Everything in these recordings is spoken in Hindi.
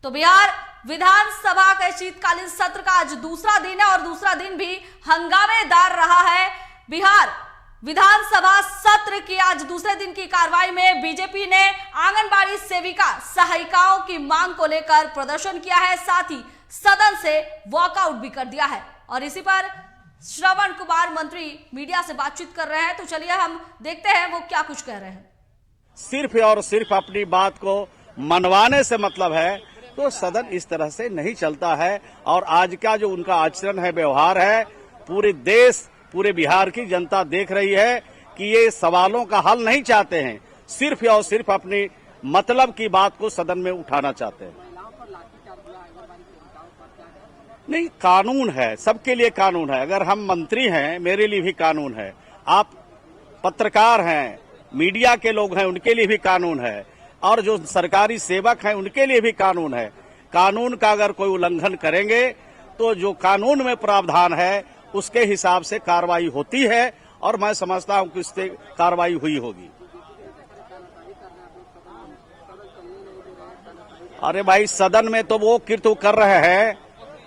तो बिहार विधानसभा के शीतकालीन सत्र का आज दूसरा दिन है और दूसरा दिन भी हंगामेदार रहा है। बिहार विधानसभा सत्र की आज दूसरे दिन की कार्रवाई में बीजेपी ने आंगनबाड़ी सेविका सहायिकाओं की मांग को लेकर प्रदर्शन किया है, साथ ही सदन से वॉकआउट भी कर दिया है। और इसी पर श्रवण कुमार मंत्री मीडिया से बातचीत कर रहे हैं, तो चलिए हम देखते हैं वो क्या कुछ कह रहे हैं। सिर्फ और सिर्फ अपनी बात को मनवाने से मतलब है तो सदन इस तरह से नहीं चलता है। और आज का जो उनका आचरण है, व्यवहार है, पूरे देश पूरे बिहार की जनता देख रही है कि ये सवालों का हल नहीं चाहते हैं, सिर्फ और सिर्फ अपनी मतलब की बात को सदन में उठाना चाहते हैं। नहीं, कानून है, सबके लिए कानून है। अगर हम मंत्री हैं, मेरे लिए भी कानून है, आप पत्रकार हैं, मीडिया के लोग हैं, उनके लिए भी कानून है, और जो सरकारी सेवक हैं उनके लिए भी कानून है। कानून का अगर कोई उल्लंघन करेंगे तो जो कानून में प्रावधान है उसके हिसाब से कार्रवाई होती है, और मैं समझता हूं कि इससे कार्रवाई हुई होगी। अरे भाई, सदन में तो वो कीर्तन कर रहे हैं,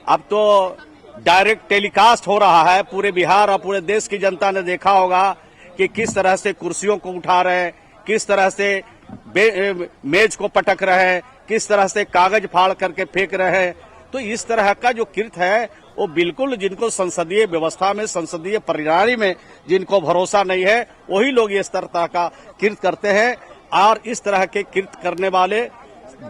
अब तो डायरेक्ट टेलीकास्ट हो रहा है, पूरे बिहार और पूरे देश की जनता ने देखा होगा कि किस तरह से कुर्सियों को उठा रहे हैं, किस तरह से मेज को पटक रहे हैं, किस तरह से कागज फाड़ करके फेंक रहे हैं। तो इस तरह का जो कृत्य है वो बिल्कुल, जिनको संसदीय व्यवस्था में, संसदीय प्रणाली में जिनको भरोसा नहीं है, वही लोग इस तरह का कृत्य करते हैं। और इस तरह के कृत्य करने वाले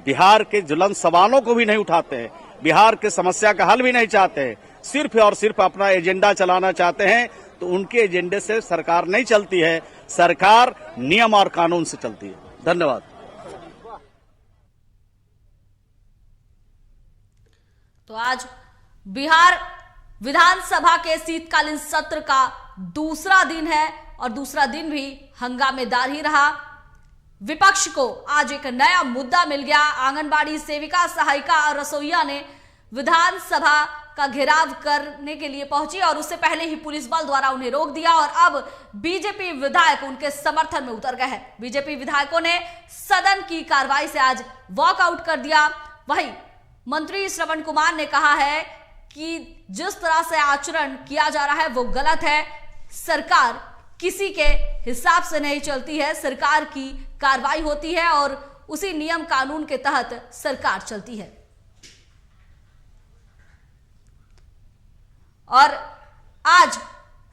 बिहार के ज्वलंत सवालों को भी नहीं उठाते हैं, बिहार के समस्या का हल भी नहीं चाहते हैं, सिर्फ और सिर्फ अपना एजेंडा चलाना चाहते हैं। तो उनके एजेंडे से सरकार नहीं चलती है, सरकार नियम और कानून से चलती है। धन्यवाद। तो आज बिहार विधानसभा के शीतकालीन सत्र का दूसरा दिन है और दूसरा दिन भी हंगामेदार ही रहा। विपक्ष को आज एक नया मुद्दा मिल गया। आंगनबाड़ी सेविका, सहायिका और रसोइया ने विधानसभा का घेराव करने के लिए पहुंची और उससे पहले ही पुलिस बल द्वारा उन्हें रोक दिया और अब बीजेपी विधायक उनके समर्थन में उतर गए हैं। बीजेपी विधायकों ने सदन की कार्रवाई से आज वॉकआउट कर दिया। वहीं मंत्री श्रवण कुमार ने कहा है कि जिस तरह से आचरण किया जा रहा है वो गलत है, सरकार किसी के हिसाब से नहीं चलती है, सरकार की कार्रवाई होती है और उसी नियम कानून के तहत सरकार चलती है। और आज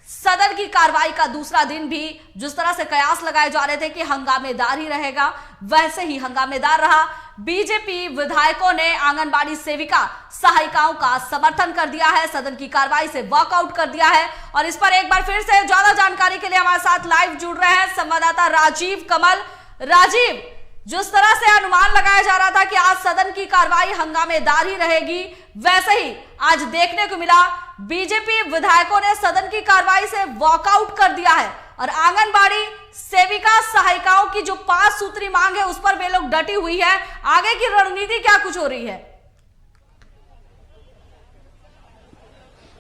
सदन की कार्रवाई का दूसरा दिन भी जिस तरह से कयास लगाए जा रहे थे कि हंगामेदार ही रहेगा, वैसे ही हंगामेदार रहा। बीजेपी विधायकों ने आंगनबाड़ी सेविका सहायिकाओं का समर्थन कर दिया है, सदन की कार्रवाई से वॉकआउट कर दिया है। और इस पर एक बार फिर से ज्यादा जानकारी के लिए हमारे साथ लाइव जुड़ रहे हैं संवाददाता राजीव कमल। राजीव, जिस तरह से अनुमान लगाया जा रहा था कि आज सदन की कार्रवाई हंगामेदार ही रहेगी, वैसे ही आज देखने को मिला बीजेपी विधायकों ने सदन की कार्रवाई से वॉकआउट कर दिया है और आंगनबाड़ी सेविका सहायिकाओं की जो 5 सूत्री मांग है उस पर वे लोग डटी हुई है। आगे की रणनीति क्या कुछ हो रही है?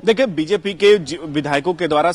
देखिए, बीजेपी के विधायकों के द्वारा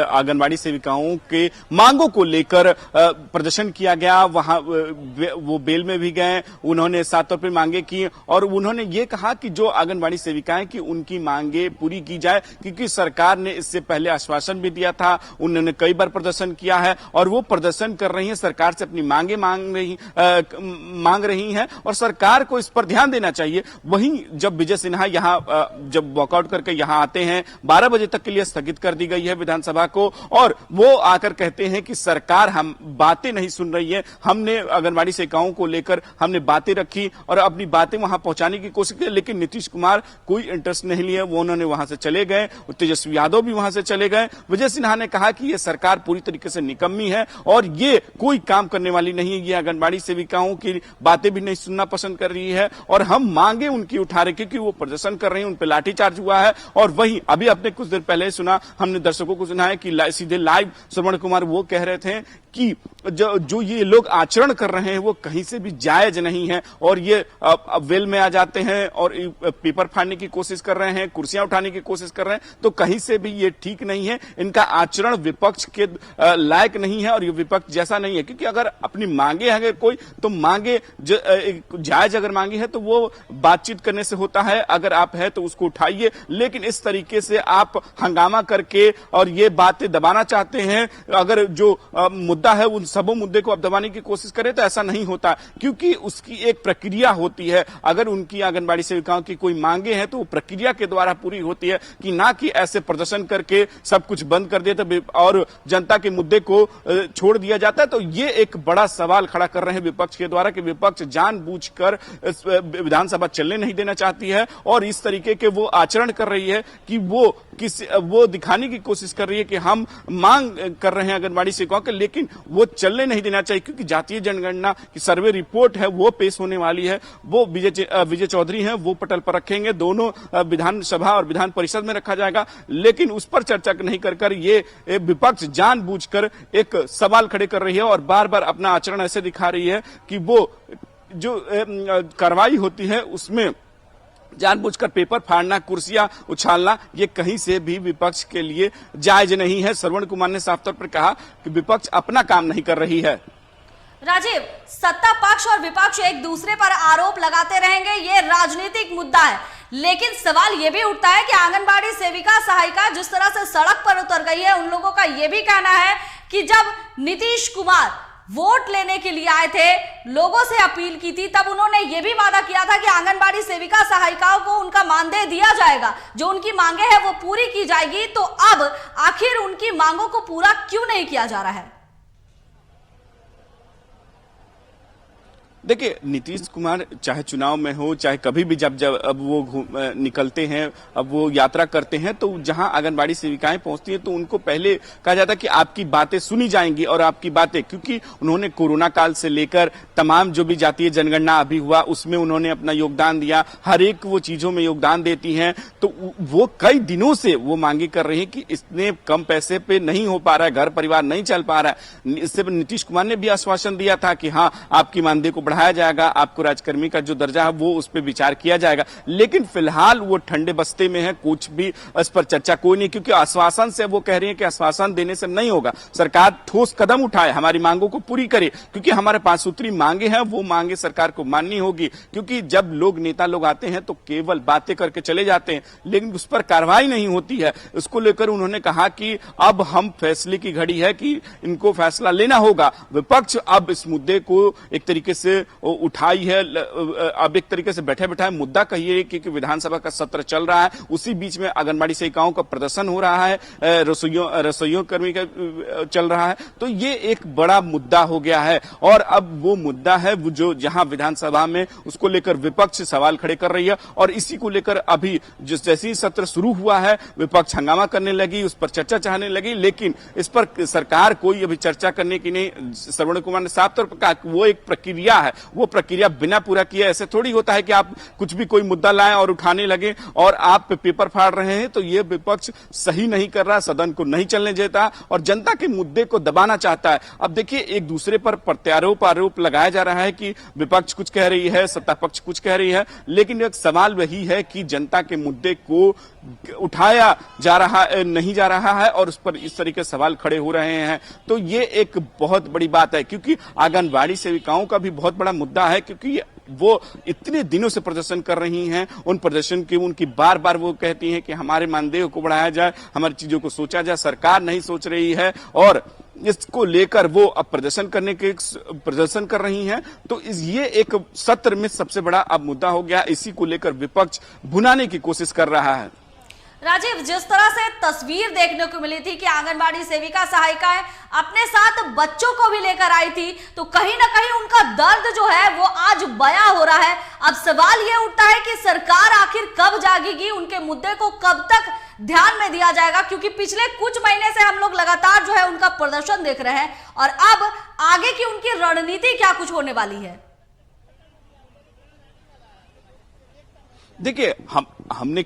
आंगनबाड़ी सेविकाओं के मांगों को लेकर प्रदर्शन किया गया। वहां वो बेल में भी गए, उन्होंने साफ तौर पर मांगे की और उन्होंने ये कहा कि जो आंगनबाड़ी सेविकाएं की उनकी मांगे पूरी की जाए, क्योंकि सरकार ने इससे पहले आश्वासन भी दिया था। उन्होंने कई बार प्रदर्शन किया है और वो प्रदर्शन कर रही है, सरकार से अपनी मांगे मांग रही हैं और सरकार को इस पर ध्यान देना चाहिए। वहीं जब विजय सिन्हा यहाँ जब वॉकआउट करके यहाँ आते हैं, 12 बजे तक के लिए स्थगित कर दी गई है विधानसभा को, और वो आकर कहते हैं कि सरकार हम बातें नहीं सुन रही है। हमने आंगनबाड़ी सेविकाओं को लेकर हमने बातें रखी और अपनी बातें वहां पहुंचाने की कोशिश की, लेकिन नीतीश कुमार कोई इंटरेस्ट नहीं लिए, वो उन्होंने वहां से चले गए। तेजस्वी यादव भी वहां से चले गए। विजय सिन्हा ने कहा कि ये सरकार पूरी तरीके से निकम्मी है और ये कोई काम करने वाली नहीं है, ये आंगनबाड़ी सेविकाओं की बातें भी नहीं सुनना पसंद कर रही है और हम मांगे उनकी उठा रहे, क्योंकि वो प्रदर्शन कर रही है, उन पर लाठीचार्ज हुआ है। और वहीं अभी आपने कुछ देर पहले सुना, हमने दर्शकों को सुना है कि सीधे लाइव श्रवण कुमार वो कह रहे थे कि जो ये लोग आचरण कर रहे हैं वो कहीं से भी जायज नहीं है, और ये वेल में आ जाते हैं और पेपर फाड़ने की कोशिश कर रहे हैं, कुर्सियां उठाने की कोशिश कर रहे हैं, तो कहीं से भी ये ठीक नहीं है। इनका आचरण विपक्ष के लायक नहीं है और ये विपक्ष जैसा नहीं है, क्योंकि अगर अपनी मांगे अगर कोई तो मांगे जायज अगर मांगी है तो वो बातचीत करने से होता है, अगर आप है तो उसको उठाइए, लेकिन इस तरीके से आप हंगामा करके और ये बातें दबाना चाहते हैं, अगर जो मुद्दा है उन सबों मुद्दे को आप दबाने की कोशिश करें तो ऐसा नहीं होता, क्योंकि उसकी एक प्रक्रिया होती है। अगर उनकी आंगनबाड़ी सेविकाओं की कोई मांगे हैं तो वो प्रक्रिया के द्वारा पूरी होती है, कि ना कि ऐसे प्रदर्शन करके सब कुछ बंद कर दिया और जनता के मुद्दे को छोड़ दिया जाता है। तो ये एक बड़ा सवाल खड़ा कर रहे हैं विपक्ष के द्वारा कि विपक्ष जानबूझकर विधानसभा चलने नहीं देना चाहती है और इस तरीके के वो आचरण कर रही है कि वो दिखाने की कोशिश कर रही है कि हम मांग कर रहे हैं आंगनबाड़ी सेविकाओं के, लेकिन वो चलने नहीं देना चाहिए, क्योंकि जातीय जनगणना की सर्वे रिपोर्ट है वो पेश होने वाली है। वो विजय चौधरी हैं, वो पटल पर रखेंगे, दोनों विधानसभा और विधान परिषद में रखा जाएगा, लेकिन उस पर चर्चा नहीं कर ये विपक्ष जानबूझकर एक सवाल खड़े कर रही है और बार बार अपना आचरण ऐसे दिखा रही है कि वो जो कार्रवाई होती है उसमें जानबूझकर पेपर फाड़ना, कुर्सियां उछालना, ये कहीं से भी विपक्ष के लिए जायज नहीं है। श्रवण कुमार ने साफ तौर पर कहा कि विपक्ष अपना काम नहीं कर रही है। राजीव, सत्ता पक्ष और विपक्ष एक दूसरे पर आरोप लगाते रहेंगे, ये राजनीतिक मुद्दा है, लेकिन सवाल ये भी उठता है कि आंगनबाड़ी सेविका सहायिका जिस तरह से सड़क पर उतर गई है, उन लोगों का ये भी कहना है कि जब नीतीश कुमार वोट लेने के लिए आए थे, लोगों से अपील की थी, तब उन्होंने यह भी वादा किया था कि आंगनबाड़ी सेविका सहायिकाओं को उनका मानदेय दिया जाएगा, जो उनकी मांगे हैं वो पूरी की जाएगी। तो अब आखिर उनकी मांगों को पूरा क्यों नहीं किया जा रहा है? देखिए, नीतीश कुमार चाहे चुनाव में हो, चाहे कभी भी जब अब वो निकलते हैं, अब वो यात्रा करते हैं, तो जहां आंगनबाड़ी सेविकाएं पहुंचती हैं तो उनको पहले कहा जाता है कि आपकी बातें सुनी जाएंगी, और आपकी बातें, क्योंकि उन्होंने कोरोना काल से लेकर तमाम जो भी जातीय जनगणना अभी हुआ उसमें उन्होंने अपना योगदान दिया, हर एक वो चीजों में योगदान देती हैं, तो वो कई दिनों से वो मांगे कर रही है कि इतने कम पैसे पे नहीं हो पा रहा है, घर परिवार नहीं चल पा रहा है। इससे नीतीश कुमार ने भी आश्वासन दिया था कि हाँ, आपकी मानदेय को बढ़ाया जाएगा, आपको राजकर्मी का जो दर्जा है वो उस पर विचार किया जाएगा, लेकिन फिलहाल वो ठंडे बस्ते में है, कुछ भी इस पर चर्चा कोई नहीं, क्योंकि आश्वासन से वो कह रही है कि आश्वासन देने से नहीं होगा, सरकार ठोस कदम उठाए, हमारी मांगों को पूरी करे, क्योंकि हमारे 5 सूत्री मांगे हैं, वो मांगे सरकार को माननी होगी। क्योंकि जब लोग नेता लोग आते हैं तो केवल बातें करके चले जाते हैं, लेकिन उस पर कार्रवाई नहीं होती है। उसको लेकर उन्होंने कहा कि अब हम फैसले की घड़ी है कि इनको फैसला लेना होगा। विपक्ष अब इस मुद्दे को एक तरीके से उठाई है, अब एक तरीके से बैठे बैठाए मुद्दा कहिए, क्योंकि विधानसभा का सत्र चल रहा है, उसी बीच में आंगनबाड़ी सेविकाओं का प्रदर्शन हो रहा है, रसोइयों कर्मी का चल रहा है, तो ये एक बड़ा मुद्दा हो गया है। और अब वो मुद्दा है जो जहां विधानसभा में उसको लेकर विपक्ष सवाल खड़े कर रही है, और इसी को लेकर अभी जैसे ही सत्र शुरू हुआ है विपक्ष हंगामा करने लगी, उस पर चर्चा चाहने लगी, लेकिन इस पर सरकार कोई अभी चर्चा करने की नहीं। श्रवण कुमार ने साफ तौर पर कहा वो एक प्रक्रिया है, वो प्रक्रिया बिना पूरा किए ऐसे थोड़ी होता है कि आप कुछ भी कोई मुद्दा लाएं और उठाने लगे और आप पेपर फाड़ रहे हैं। तो ये विपक्ष सही नहीं कर रहा, सदन को नहीं चलने देता और जनता के मुद्दे को दबाना चाहता है। अब देखिए, एक दूसरे पर प्रत्यारोप आरोप लगाया जा रहा है कि विपक्ष कुछ कह रही है, सत्ता पक्ष कुछ कह रही है, लेकिन एक सवाल वही है कि जनता के मुद्दे को उठाया नहीं जा रहा है और उस पर इस तरीके सवाल खड़े हो रहे हैं। तो ये एक बहुत बड़ी बात है, क्योंकि आंगनबाड़ी सेविकाओं का भी बहुत बड़ा मुद्दा है, क्योंकि वो इतने दिनों से प्रदर्शन कर रही हैं। उन प्रदर्शन की उनकी बार बार वो कहती हैं कि हमारे मानदेय को बढ़ाया जाए, हमारी चीजों को सोचा जाए, सरकार नहीं सोच रही है और इसको लेकर वो अब प्रदर्शन कर रही हैं। तो ये एक सत्र में सबसे बड़ा अब मुद्दा हो गया, इसी को लेकर विपक्ष भुनाने की कोशिश कर रहा है। राजीव, जिस तरह से तस्वीर देखने को मिली थी कि आंगनबाड़ी सेविका सहायिकाएं अपने साथ बच्चों को भी लेकर आई थी, तो कहीं ना कहीं उनका दर्द जो है वो आज बयां हो रहा है। अब सवाल ये उठता है कि सरकार आखिर कब जागेगी, उनके मुद्दे को कब तक ध्यान में दिया जाएगा, क्योंकि पिछले कुछ महीने से हम लोग लगातार जो है उनका प्रदर्शन देख रहे हैं, और अब आगे की उनकी रणनीति क्या कुछ होने वाली है? देखिए हमने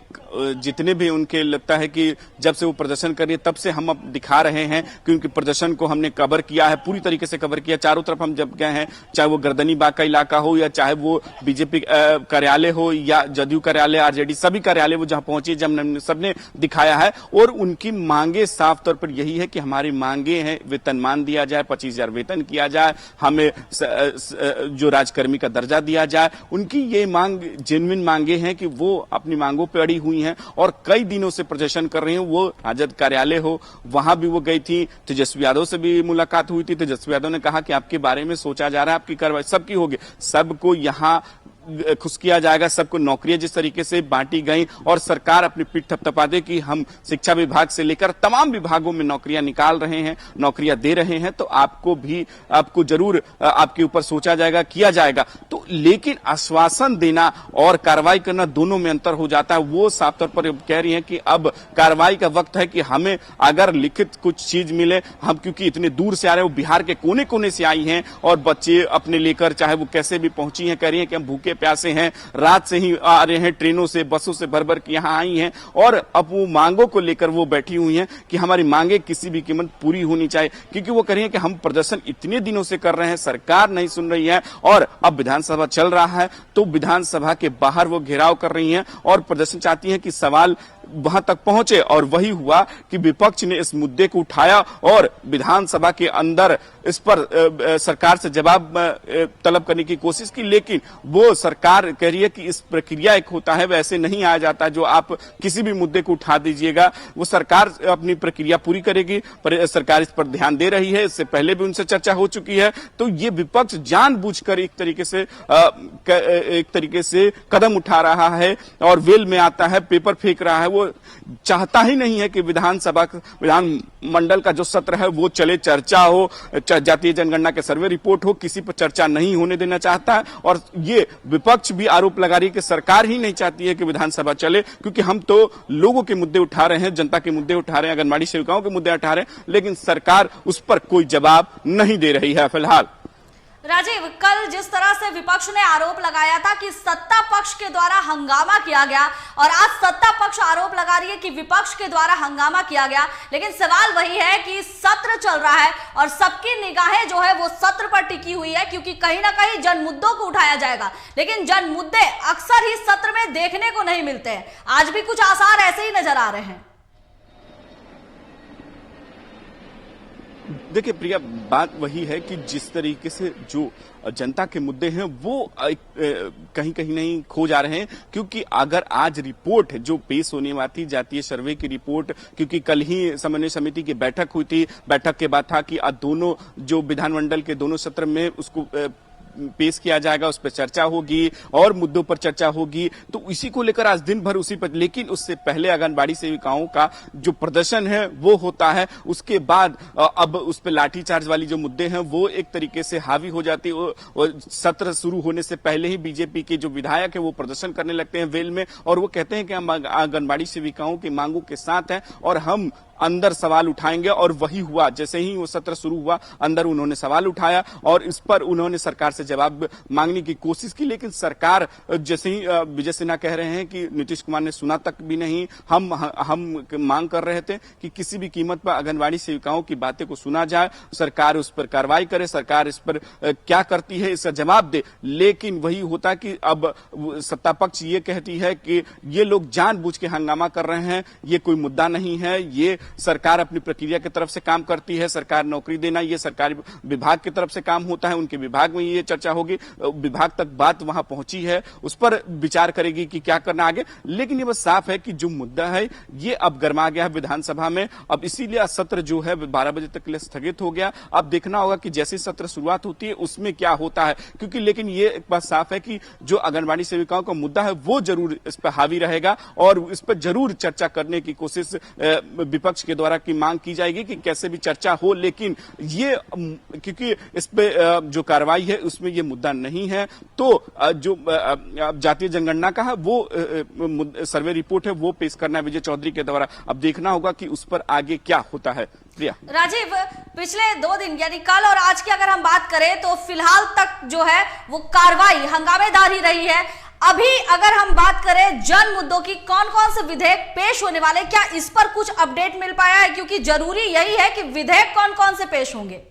जितने भी उनके लगता है कि जब से वो प्रदर्शन कर रही है तब से हम अब दिखा रहे हैं कि उनके प्रदर्शन को हमने कवर किया है, पूरी तरीके से कवर किया। चारों तरफ हम जब गए हैं, चाहे वो गर्दनी बाग का इलाका हो या चाहे वो बीजेपी कार्यालय हो या जदयू कार्यालय, आरजेडी, सभी कार्यालय वो जहां पहुंचे जब सबने दिखाया है। और उनकी मांगे साफ तौर पर यही है कि हमारी मांगे हैं, वेतनमान दिया जाए, 25,000 वेतन किया जाए, हमें जो राजकर्मी का दर्जा दिया जाए। उनकी ये मांग जेन्युइन मांगे हैं कि वो अपनी मांगों पर अड़ी हुई हैं और कई दिनों से प्रदर्शन कर रही हैं। वो राजद कार्यालय हो, वहां भी वो गई थी, तेजस्वी यादव से भी मुलाकात हुई थी। तेजस्वी यादव ने कहा कि आपके बारे में सोचा जा रहा है, आपकी कार्रवाई सबकी होगी, सबको यहां खुश किया जाएगा, सबको नौकरियां जिस तरीके से बांटी गई और सरकार अपनी पीठ थपथपा दे कि हम शिक्षा विभाग से लेकर तमाम विभागों में नौकरियां निकाल रहे हैं, नौकरियां दे रहे हैं, तो आपको जरूर आपके ऊपर सोचा जाएगा, किया जाएगा। तो लेकिन आश्वासन देना और कार्रवाई करना दोनों में अंतर हो जाता है। वो साफ तौर पर कह रही है कि अब कार्रवाई का वक्त है कि हमें अगर लिखित कुछ चीज मिले, हम क्योंकि इतने दूर से आ रहे हैं, वो बिहार के कोने कोने से आई हैं और बच्चे अपने लेकर चाहे वो कैसे भी पहुंची हैं, कह रही है कि हम भूखे प्यासे हैं, रात से ही आ रहे हैं, ट्रेनों से बसों से भर भर के यहां आई हैं और अब वो मांगों को लेकर वो बैठी हुई हैं कि हमारी मांगे किसी भी कीमत पूरी होनी चाहिए। क्योंकि वो कह रही है कि हम प्रदर्शन इतने दिनों से कर रहे हैं, सरकार नहीं सुन रही है और अब विधानसभा चल रहा है तो विधानसभा के बाहर वो घेराव कर रही हैं और प्रदर्शन चाहती हैं कि सवाल वहां तक पहुंचे। और वही हुआ कि विपक्ष ने इस मुद्दे को उठाया और विधानसभा के अंदर इस पर सरकार से जवाब तलब करने की कोशिश की, लेकिन वो सरकार कह रही है कि इस प्रक्रिया एक होता है, वैसे नहीं आया जाता जो आप किसी भी मुद्दे को उठा दीजिएगा। वो सरकार अपनी प्रक्रिया पूरी करेगी, पर सरकार इस पर ध्यान दे रही है, इससे पहले भी उनसे चर्चा हो चुकी है। तो ये विपक्ष जानबूझकर एक तरीके से कदम उठा रहा है और वेल में आता है, पेपर फेंक रहा है। वो चाहता ही नहीं है कि विधानमंडल का जो सत्र है वो चले, चर्चा हो, जातीय जनगणना के सर्वे रिपोर्ट हो, किसी पर चर्चा नहीं होने देना चाहता है। और ये विपक्ष भी आरोप लगा रही है कि सरकार ही नहीं चाहती है कि विधानसभा चले, क्योंकि हम तो लोगों के मुद्दे उठा रहे हैं, जनता के मुद्दे उठा रहे हैं, आंगनबाड़ी सेविकाओं के मुद्दे उठा रहे हैं, लेकिन सरकार उस पर कोई जवाब नहीं दे रही है फिलहाल। राजीव, कल जिस तरह से विपक्ष ने आरोप लगाया था कि सत्ता पक्ष के द्वारा हंगामा किया गया और आज सत्ता पक्ष आरोप लगा रही है कि विपक्ष के द्वारा हंगामा किया गया, लेकिन सवाल वही है कि सत्र चल रहा है और सबकी निगाहें जो है वो सत्र पर टिकी हुई है, क्योंकि कहीं ना कहीं जन मुद्दों को उठाया जाएगा, लेकिन जन मुद्दे अक्सर ही सत्र में देखने को नहीं मिलते हैं। आज भी कुछ आसार ऐसे ही नजर आ रहे हैं। देखिए प्रिया, बात वही है कि जिस तरीके से जो जनता के मुद्दे हैं वो कहीं कहीं नहीं खो जा रहे हैं। क्योंकि अगर आज रिपोर्ट जो पेश होने वाली थी, जातीय सर्वे की रिपोर्ट, क्योंकि कल ही समन्वय समिति की बैठक हुई थी, बैठक के बाद था कि दोनों जो विधानमंडल के दोनों सत्र में उसको पेश किया जाएगा, उस पर चर्चा होगी और मुद्दों पर चर्चा होगी, तो इसी को लेकर आज दिन भर उसी पर। लेकिन उससे पहले आंगनबाड़ी सेविकाओं का जो प्रदर्शन है वो होता है, उसके बाद अब उस पर लाठीचार्ज वाली जो मुद्दे हैं वो एक तरीके से हावी हो जाती है। सत्र शुरू होने से पहले ही बीजेपी के जो विधायक है वो प्रदर्शन करने लगते हैं वेल में और वो कहते हैं कि हम आंगनबाड़ी सेविकाओं की मांगों के साथ हैं और हम अंदर सवाल उठाएंगे। और वही हुआ, जैसे ही वो सत्र शुरू हुआ अंदर उन्होंने सवाल उठाया और इस पर उन्होंने सरकार से जवाब मांगने की कोशिश की, लेकिन सरकार जैसे ही विजय सिन्हा कह रहे हैं कि नीतीश कुमार ने सुना तक भी नहीं। हम मांग कर रहे थे कि किसी भी कीमत पर आंगनबाड़ी सेविकाओं की बातें को सुना जाए, सरकार उस पर कार्रवाई करे, सरकार इस पर क्या करती है इसका जवाब दे। लेकिन वही होता कि अब सत्ता पक्ष ये कहती है कि ये लोग जानबूझ के हंगामा कर रहे हैं, ये कोई मुद्दा नहीं है, ये सरकार अपनी प्रक्रिया की तरफ से काम करती है, सरकार नौकरी देना ये सरकारी विभाग की तरफ से काम होता है, उनके विभाग में ये चर्चा होगी, विभाग तक बात वहां पहुंची है, उस पर विचार करेगी कि क्या करना आगे। लेकिन ये बस साफ है कि जो मुद्दा है ये अब गर्मा गया है विधानसभा में। अब इसीलिए सत्र जो है 12 बजे तक के लिए स्थगित हो गया। अब देखना होगा कि जैसे सत्र शुरुआत होती है उसमें क्या होता है, क्योंकि लेकिन ये एक बात साफ है कि जो आंगनबाड़ी सेविकाओं का मुद्दा है वो जरूर इस पर हावी रहेगा और इस पर जरूर चर्चा करने की कोशिश विपक्ष के द्वारा की मांग की जाएगी कि कैसे भी चर्चा हो। लेकिन ये क्योंकि इस पे जो कार्रवाई है उसमें ये मुद्दा नहीं है, तो जो जातीय जनगणना का है वो सर्वे रिपोर्ट है वो पेश करना है विजय चौधरी के द्वारा। अब देखना होगा कि उस पर आगे क्या होता है। प्रिया, राजीव, पिछले 2 दिन यानी कल और आज की अगर हम बात करें तो फिलहाल तक जो है वो कार्रवाई हंगामेदार ही रही है। अभी अगर हम बात करें जन मुद्दों की, कौन कौन से विधेयक पेश होने वाले, क्या इस पर कुछ अपडेट मिल पाया है? क्योंकि जरूरी यही है कि विधेयक कौन कौन से पेश होंगे।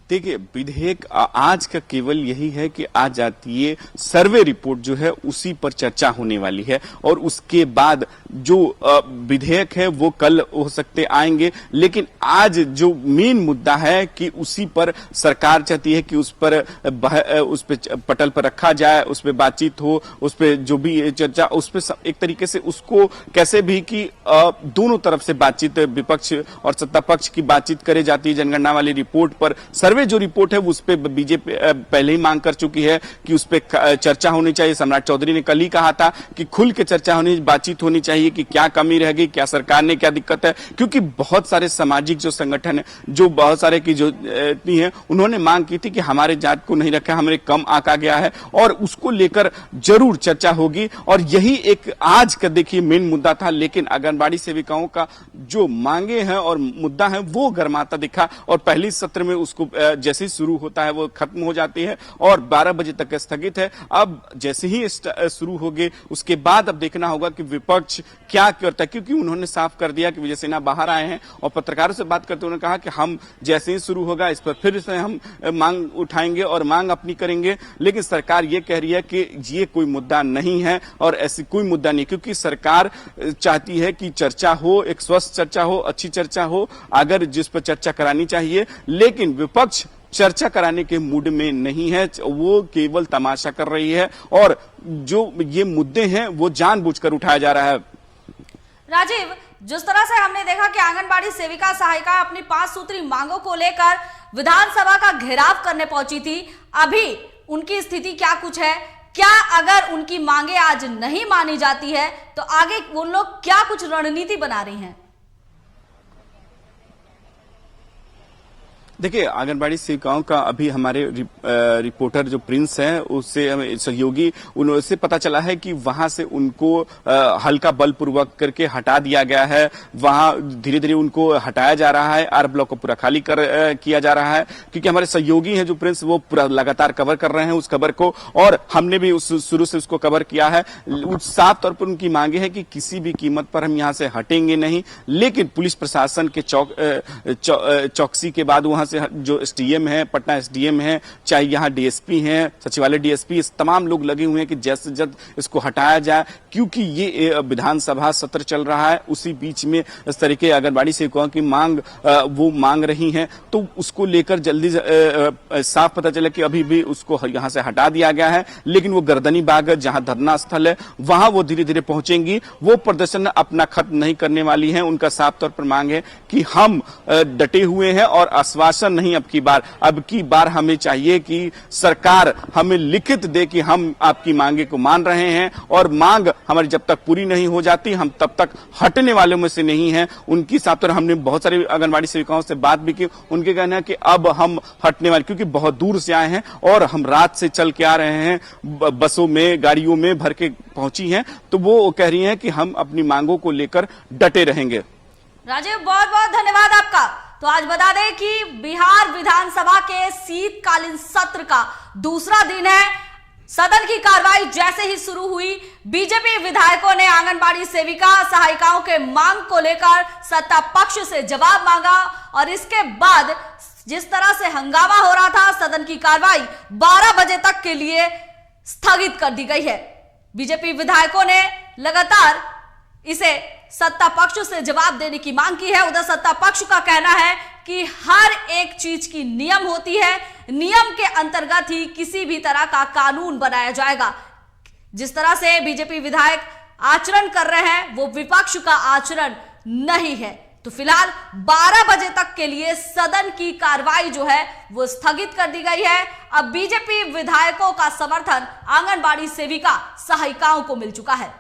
देखिए, विधेयक आज का केवल यही है कि आज जातीय सर्वे रिपोर्ट जो है उसी पर चर्चा होने वाली है, और उसके बाद जो विधेयक है वो कल हो सकते आएंगे। लेकिन आज जो मेन मुद्दा है कि उसी पर सरकार चाहती है कि उस पर पटल पर रखा जाए, उस पर बातचीत हो, उस पर जो भी चर्चा, उस पर एक तरीके से उसको कैसे भी कि दोनों तरफ से बातचीत, विपक्ष और सत्ता पक्ष की बातचीत करे जाती है। जनगणना वाली रिपोर्ट पर, सर्वे जो रिपोर्ट है उस पे बीजेपी पहले ही मांग कर चुकी है कि उस पे चर्चा होनी चाहिए। सम्राट चौधरी ने कल ही कहा था कि खुल के चर्चा होनी, बातचीत होनी चाहिए कि क्या कमी रह गई, क्या सरकार ने क्या दिक्कत है। क्योंकि बहुत सारे सामाजिक जो संगठन है, जो बहुत सारे की जो है, उन्होंने मांग की थी कि हमारे जात को नहीं रखा, हमारे कम आंका गया है, और उसको लेकर जरूर चर्चा होगी। और यही एक आज का देखिए मेन मुद्दा था। लेकिन आंगनबाड़ी सेविकाओं का जो मांगे हैं और मुद्दा है वो गर्माता दिखा, और पहली सत्र में उसको जैसे ही शुरू होता है वो खत्म हो जाती है और 12 बजे तक स्थगित है। अब जैसे ही शुरू होगी उसके बाद अब देखना होगा कि विपक्ष क्या करता है, क्योंकि उन्होंने साफ कर दिया कि विजय सिन्हा बाहर आए हैं और पत्रकारों से बात करते उन्होंने कहा कि हम जैसे ही शुरू होगा इस पर फिर से हम मांग उठाएंगे और मांग अपनी करेंगे। लेकिन सरकार ये कह रही है कि ये कोई मुद्दा नहीं है और ऐसी कोई मुद्दा नहीं, क्योंकि सरकार चाहती है कि चर्चा हो, एक स्वस्थ चर्चा हो, अच्छी चर्चा हो, अगर जिस पर चर्चा करानी चाहिए। लेकिन विपक्ष चर्चा कराने के मूड में नहीं है, वो केवल तमाशा कर रही है, और जो ये मुद्दे हैं वो जानबूझकर उठाया जा रहा है। राजीव, जिस तरह से हमने देखा कि आंगनबाड़ी सेविका सहायिका अपनी 5 सूत्री मांगों को लेकर विधानसभा का घेराव करने पहुंची थी, अभी उनकी स्थिति क्या कुछ है? क्या अगर उनकी मांगे आज नहीं मानी जाती है तो आगे उन लोग क्या कुछ रणनीति बना रही हैं? देखिए, आंगनबाड़ी सेविकाओं का अभी हमारे रिपोर्टर जो प्रिंस है उससे हमें सहयोगी, उनसे पता चला है कि वहां से उनको हल्का बलपूर्वक करके हटा दिया गया है। वहां धीरे धीरे उनको हटाया जा रहा है, आर ब्लॉक को पूरा खाली किया जा रहा है, क्योंकि हमारे सहयोगी हैं जो प्रिंस, वो पूरा लगातार कवर कर रहे हैं उस खबर को, और हमने भी शुरू से उसको कवर किया है। साफ तौर पर उनकी मांगे है कि किसी भी कीमत पर हम यहाँ से हटेंगे नहीं। लेकिन पुलिस प्रशासन के चौकसी के बाद वहां से जो एसडीएम है, पटना एसडीएम है, चाहे यहाँ डीएसपी हैं, सचिवालय डीएसपी, इस तमाम लोग लगे हुए हैं कि जल्द से जल्द इसको हटाया जाए, क्योंकि ये विधानसभा सत्र चल रहा है। उसी बीच में इस तरीके आंगनबाड़ी सेविकाओं की मांग वो मांग रही हैं, तो उसको लेकर जल्दी साफ पता चला कि अभी भी उसको यहाँ से हटा दिया गया है। लेकिन वो गर्दनी बाग जहां धरना स्थल है वहां वो धीरे धीरे पहुंचेंगी, वो प्रदर्शन अपना खत्म नहीं करने वाली है। उनका साफ तौर पर मांग है कि हम डटे हुए हैं और आश्वासन नहीं अब की बार हमें चाहिए कि सरकार हमें लिखित दे कि हम आपकी मांगे को मान रहे हैं, और मांग हमारी जब तक पूरी नहीं हो जाती हम तब तक हटने वालों में से नहीं है। उनकी साफ तौर हमने बहुत सारी आंगनबाड़ी सेविकाओं से बात भी की, उनके कहना है कि अब हम हटने वाले, क्योंकि बहुत दूर से आए हैं और हम रात से चल के आ रहे हैं, बसों में गाड़ियों में भर के पहुंची हैं, तो वो कह रही हैं कि हम अपनी मांगों को लेकर डटे रहेंगे। राजीव, बहुत बहुत धन्यवाद आपका। तो आज बता दें कि बिहार विधानसभा के शीतकालीन सत्र का दूसरा दिन है। सदन की कार्रवाई जैसे ही शुरू हुई, बीजेपी विधायकों ने आंगनबाड़ी सेविका सहायिकाओं के मांग को लेकर सत्ता पक्ष से जवाब मांगा, और इसके बाद जिस तरह से हंगामा हो रहा था, सदन की कार्रवाई 12 बजे तक के लिए स्थगित कर दी गई है। बीजेपी विधायकों ने लगातार इसे सत्ता पक्ष से जवाब देने की मांग की है। उधर सत्ता पक्ष का कहना है कि हर एक चीज की नियम होती है, नियम के अंतर्गत ही किसी भी तरह का कानून बनाया जाएगा। जिस तरह से बीजेपी विधायक आचरण कर रहे हैं वो विपक्ष का आचरण नहीं है। तो फिलहाल 12 बजे तक के लिए सदन की कार्रवाई जो है वो स्थगित कर दी गई है। अब बीजेपी विधायकों का समर्थन आंगनबाड़ी सेविका सहायिकाओं को मिल चुका है।